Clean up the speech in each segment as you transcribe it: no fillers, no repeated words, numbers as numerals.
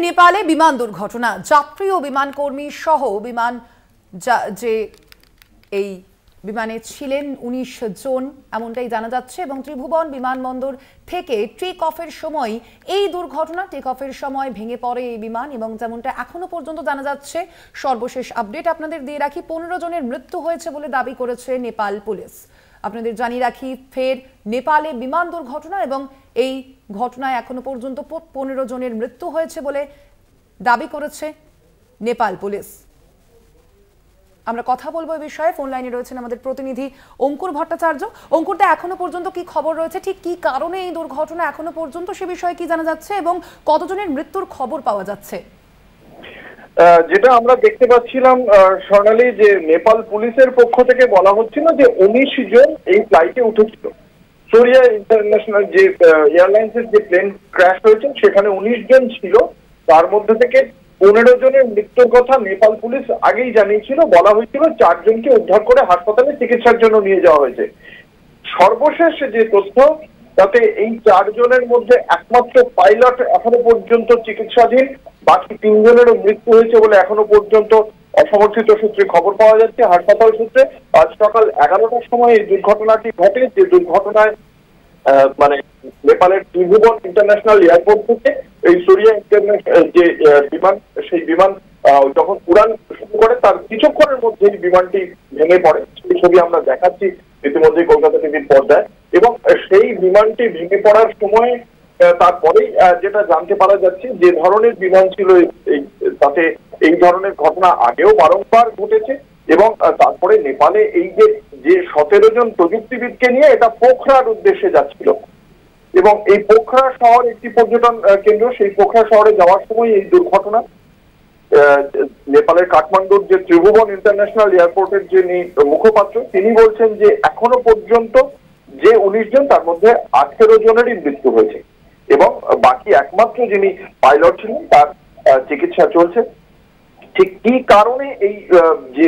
নেপালে বিমান দুর্ঘটনা, যাত্রী ও বিমান কর্মী সহ বিমান যে এই বিমানে ছিলেন ১৯ জন এমনটাই জানা যাচ্ছে এবং ত্রিভুবন বিমানবন্দর থেকে টেক অফের সময় এই দুর্ঘটনা। টেক অফের সময় ভেঙে পড়ে এই বিমান এবং যেমনটা এখনো পর্যন্ত জানা যাচ্ছে, সর্বশেষ আপডেট আপনাদের দিয়ে রাখি, ১৫ জনের মৃত্যু হয়েছে বলে দাবি করেছে নেপাল পুলিশ। আপনাদের জানিয়ে রাখি, ফের নেপালে বিমান দুর্ঘটনা এবং এই ঘটনায় এখনো পর্যন্ত ১৫ জনের মৃত্যু হয়েছে বলে দাবি করেছে নেপাল পুলিশ। আমরা কথা বলবো এই বিষয়ে। ফোন লাইনে রয়েছেন আমাদের প্রতিনিধি অঙ্কুর ভট্টাচার্য। অঙ্কুরদা, এখনো পর্যন্ত কি খবর রয়েছে, ঠিক কি কারণে এই দুর্ঘটনা এখনো পর্যন্ত সে বিষয়ে কি জানা যাচ্ছে এবং কতজনের মৃত্যুর খবর পাওয়া যাচ্ছে? যেটা আমরা দেখতে পাচ্ছিলাম স্বর্ণালী, যে নেপাল পুলিশের পক্ষ থেকে বলা হচ্ছিল যে ১৯ জন এই ফ্লাইটে উঠেছিল। সোরিয়া ইন্টারন্যাশনাল যে এয়ারলাইন্সের যে প্লেন ক্র্যাশ হয়েছে সেখানে ১৯ জন ছিল, তার মধ্যে থেকে ১৫ জনের মৃত্যুর কথা নেপাল পুলিশ আগেই জানিয়েছিল। বলা হয়েছিল ৪ জনকে উদ্ধার করে হাসপাতালে চিকিৎসার জন্য নিয়ে যাওয়া হয়েছে। সর্বশেষ যে তথ্য, তাতে এই ৪ জনের মধ্যে একমাত্র পাইলট এখনো পর্যন্ত চিকিৎসাধীন, বাকি ৩ জনেরও মৃত্যু হয়েছে বলে এখনো পর্যন্ত অসমর্থিত সূত্রে খবর পাওয়া যাচ্ছে। হাসপাতাল সূত্রে আজ সকাল ১১টার সময় এই দুর্ঘটনাটি ঘটে, যে দুর্ঘটনায় মানে নেপালের ত্রিভুবন ইন্টারন্যাশনাল এয়ারপোর্ট থেকে এই সোরিয়া ইন্টারন্যাশনাল যে বিমান, সেই বিমান যখন উড়ান শুরু করে তার কিছুক্ষণের মধ্যেই বিমানটি ভেঙে পড়ে। সেই ছবি আমরা দেখাচ্ছি ইতিমধ্যেই কলকাতা টিভির পর্দায়। এবং সেই বিমানটি ভেঙে পড়ার সময় তারপরেই যেটা জানতে পারা যাচ্ছে, যে ধরনের বিমান ছিল তাতে এই ধরনের ঘটনা আগেও বারংবার ঘটেছে। এবং তারপরে নেপালে এই যে ১৭ জন প্রযুক্তিবিদকে নিয়ে এটা পোখরার উদ্দেশ্যে যাচ্ছিল এবং এই পোখরা শহর একটি পর্যটন কেন্দ্র, সেই পোখরা শহরে যাওয়ার সময় এই দুর্ঘটনা। নেপালের কাঠমান্ডুর যে ত্রিভুবন ইন্টারন্যাশনাল এয়ারপোর্টের যিনি মুখপাত্র, তিনি বলছেন যে এখনো পর্যন্ত যে ১৯ জন তার মধ্যে ১৮ জনেরই মৃত্যু হয়েছে এবং বাকি একমাত্র যিনি পাইলট ছিলেন তার চিকিৎসা চলছে। ঠিক কি কারণে এই যে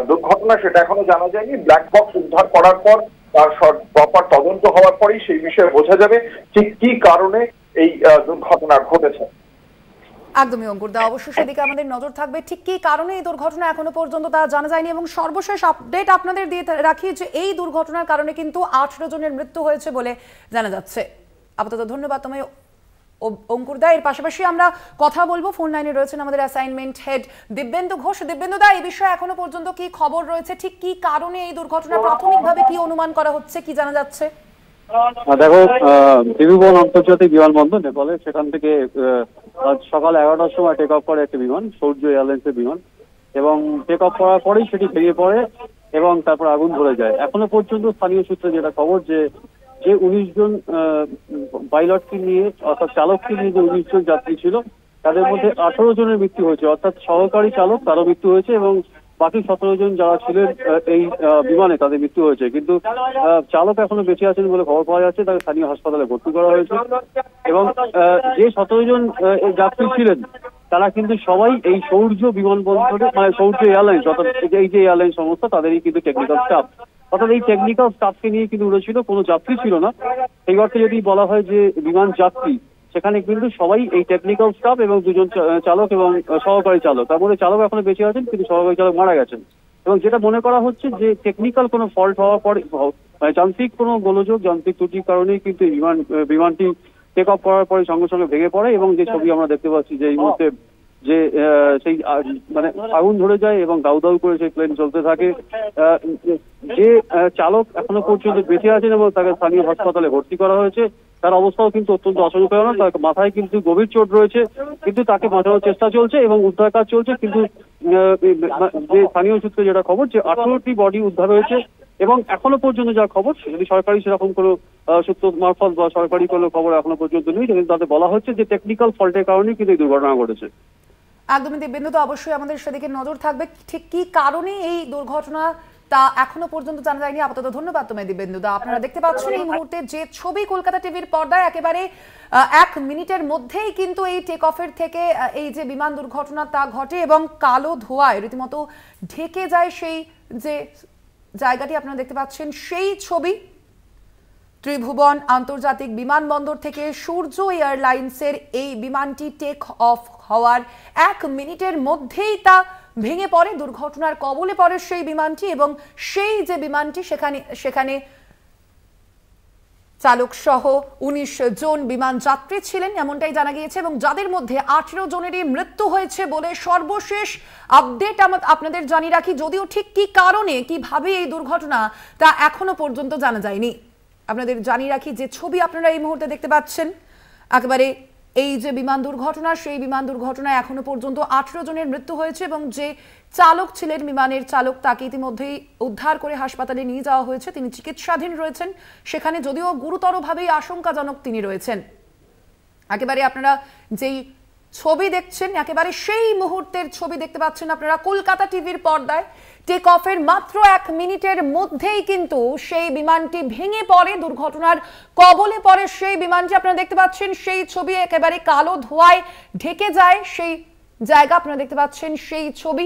দুর্ঘটনা সেটা এখনো জানা যায়নি। ব্ল্যাক বক্স উদ্ধার করার পর তার প্রপার তদন্ত হওয়ার পরেই সেই বিষয়ে বোঝা যাবে ঠিক কি কারণে এই দুর্ঘটনা ঘটেছে। একদমই অঙ্কুরদা, অবশ্যই সেদিকে আমাদের নজর থাকবে। ঠিক কি কারণে এই দুর্ঘটনা এখনো পর্যন্ত তা জানা যায়নি এবং সর্বশেষ আপডেট আপনাদের দিয়ে রাখি যে এই দুর্ঘটনার কারণে কিন্তু ১৮ জনের মৃত্যু হয়েছে বলে জানা যাচ্ছে। আপাতত ধন্যবাদ তোমায় অঙ্কুরদা। এর পাশাপাশি আমরা কথা বলবো, ফোন লাইনে রয়েছেন আমাদের অ্যাসাইনমেন্ট হেড দিব্যেন্দু ঘোষ। দিব্যেন্দুদা, এই বিষয়ে এখনো পর্যন্ত কি খবর রয়েছে, ঠিক কি কারণে এই দুর্ঘটনা, প্রাথমিকভাবে কি অনুমান করা হচ্ছে, কি জানা যাচ্ছে? দেখো, ত্রিভুবন আন্তর্জাতিক বিমানবন্দর নেপালে, সেখান থেকে আজ সকাল ১১টার সময় টেক অফ করে একটি বিমান, সৌর্য এয়ারলাইন্সের বিমান, এবং টেক অফ করার পরেই সেটি ভেঙে পড়ে এবং তারপর আগুন ধরে যায়। এখনো পর্যন্ত স্থানীয় সূত্রে যেটা খবর, যে ১৯ জন পাইলটকে নিয়ে অর্থাৎ চালককে নিয়ে যে ১৯ জন যাত্রী ছিল তাদের মধ্যে ১৮ জনের মৃত্যু হয়েছে, অর্থাৎ সহকারী চালক তারও মৃত্যু হয়েছে এবং বাকি ১৭ জন যারা ছিলেন এই বিমানে তাদের মৃত্যু হয়েছে। কিন্তু চালক এখনো বেঁচে আছেন বলে খবর পাওয়া যাচ্ছে, তাকে স্থানীয় হাসপাতালে ভর্তি করা হয়েছে এবং যে ১৭ জন যাত্রী ছিলেন তারা কিন্তু সবাই এই সৌর্য বিমানবন্দরে, মানে সৌর্য এয়ারলাইন্স অর্থাৎ এই যে এয়ারলাইন্স সংস্থা, তাদেরই কিন্তু টেকনিক্যাল স্টাফ, অর্থাৎ এই টেকনিক্যাল স্টাফকে নিয়ে কিন্তু উড়েছিল, কোনো যাত্রী ছিল না। এই অর্থে যদি বলা হয় যে বিমান যাত্রী, সেখানে কিন্তু সবাই এই টেকনিক্যাল স্টাফ এবং ২ জন চালক এবং সহকারী চালক। তার মধ্যে চালক এখনো বেঁচে আছেন কিন্তু সহকারী চালক মারা গেছেন। এবং যেটা মনে করা হচ্ছে যে টেকনিক্যাল কোনো ফল্ট হওয়ার পরে, মানে যান্ত্রিক কোনো গোলযোগ, যান্ত্রিক ত্রুটির কারণেই কিন্তু বিমানটি টেক অফ করার পরে সঙ্গে সঙ্গে ভেঙে পড়ে এবং যে ছবি আমরা দেখতে পাচ্ছি যে এই মুহূর্তে যে সেই মানে আগুন ধরে যায় এবং দাউ দাউ করে সেই প্লেন চলতে থাকে। যে চালক এখনো পর্যন্ত বেঁচে আছেন এবং তাকে স্থানীয় হাসপাতালে ভর্তি করা হয়েছে, তার অবস্থাও কিন্তু অত্যন্ত আশঙ্কাজনক। তার মাথায় কিন্তু গভীর চোট রয়েছে, কিন্তু তাকে বাঁচানোর চেষ্টা চলছে এবং উদ্ধার কাজ চলছে। কিন্তু যে স্থানীয় সূত্রে যেটা খবর, যে ১৮টি বডি উদ্ধার হয়েছে এবং এখনো পর্যন্ত যা খবর, যদি সরকারি সেরকম কোনো সূত্র মারফত বা সরকারি কোনো খবর এখনো পর্যন্ত নেই, কিন্তু তাতে বলা হচ্ছে যে টেকনিক্যাল ফল্টের কারণেই কিন্তু এই দুর্ঘটনা ঘটেছে। একদমই দিব্যেন্দু, তো অবশ্যই আমাদের সেদিকে নজর থাকবে। ঠিক কি কারণে এই দুর্ঘটনা তা এখনো পর্যন্ত জানা যায়নি। আপাতত ধন্যবাদ তোমায় দিব্যেন্দুদা। আপনারা দেখতে পাচ্ছেন এই মুহূর্তে যে ছবি কলকাতা টিভির পর্দায়, একেবারে ১ মিনিটের মধ্যেই কিন্তু এই টেক অফের থেকে এই যে বিমান দুর্ঘটনা তা ঘটে এবং কালো ধোঁয়ায় রীতিমতো ঢেকে যায় সেই যে জায়গাটি আপনারা দেখতে পাচ্ছেন, সেই ছবি ত্রিভুবন আন্তর্জাতিক বিমানবন্দর থেকে সূর্য এয়ারলাইন্সের এই বিমানটি টেক অফ হওয়ার 1 মিনিটের মধ্যেই তা ভেঙে পড়ে, দুর্ঘটনার কবলে পড়ে সেই বিমানটি। এবং সেই যে বিমানটি সেখানে চালক সহ 19 জন বিমান যাত্রী ছিলেন এমনটাই জানা গিয়েছে, এবং যাদের মধ্যে 18 জনেরই মৃত্যু হয়েছে বলে সর্বশেষ আপডেট আপনাদের জানিয়ে রাখি। যদিও ঠিক কি কারণে কিভাবে এই দুর্ঘটনা তা এখনো পর্যন্ত জানা যায়নি। আপনাদের জানিয়ে রাখি যে ছবি আপনারা এই মুহূর্তে দেখতে পাচ্ছেন, একেবারে এই যে বিমান দুর্ঘটনা, সেই বিমান দুর্ঘটনায় এখনো পর্যন্ত 18 জনের মৃত্যু হয়েছে এবং যে চালক ছিলেন, বিমানের চালক, তাকে ইতিমধ্যেই উদ্ধার করে হাসপাতালে নিয়ে যাওয়া হয়েছে। তিনি চিকিৎসাধীন রয়েছেন সেখানে, যদিও গুরুতরভাবেই আশঙ্কাজনক তিনি রয়েছেন। একেবারে আপনারা যেই ছবি দেখছেন, একেবারে সেই মুহূর্তের ছবি দেখতে পাচ্ছেন আপনারা কলকাতা টিভির পর্দায়। টেক অফের মাত্র 1 মিনিটের মধ্যেই কিন্তু সেই বিমানটি ভেঙে পড়ে, দুর্ঘটনার কবলে পড়ে সেই বিমানটি। আপনারা দেখতে পাচ্ছেন সেই ছবি, একেবারে কালো ধোঁয়ায় ঢেকে যায় সেই জায়গা, আপনারা দেখতে পাচ্ছেন সেই ছবি।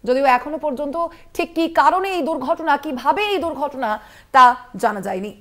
যদিও এখনো পর্যন্ত ঠিক কি কারণে এই দুর্ঘটনা, কিভাবে এই দুর্ঘটনা তা জানা যায়নি।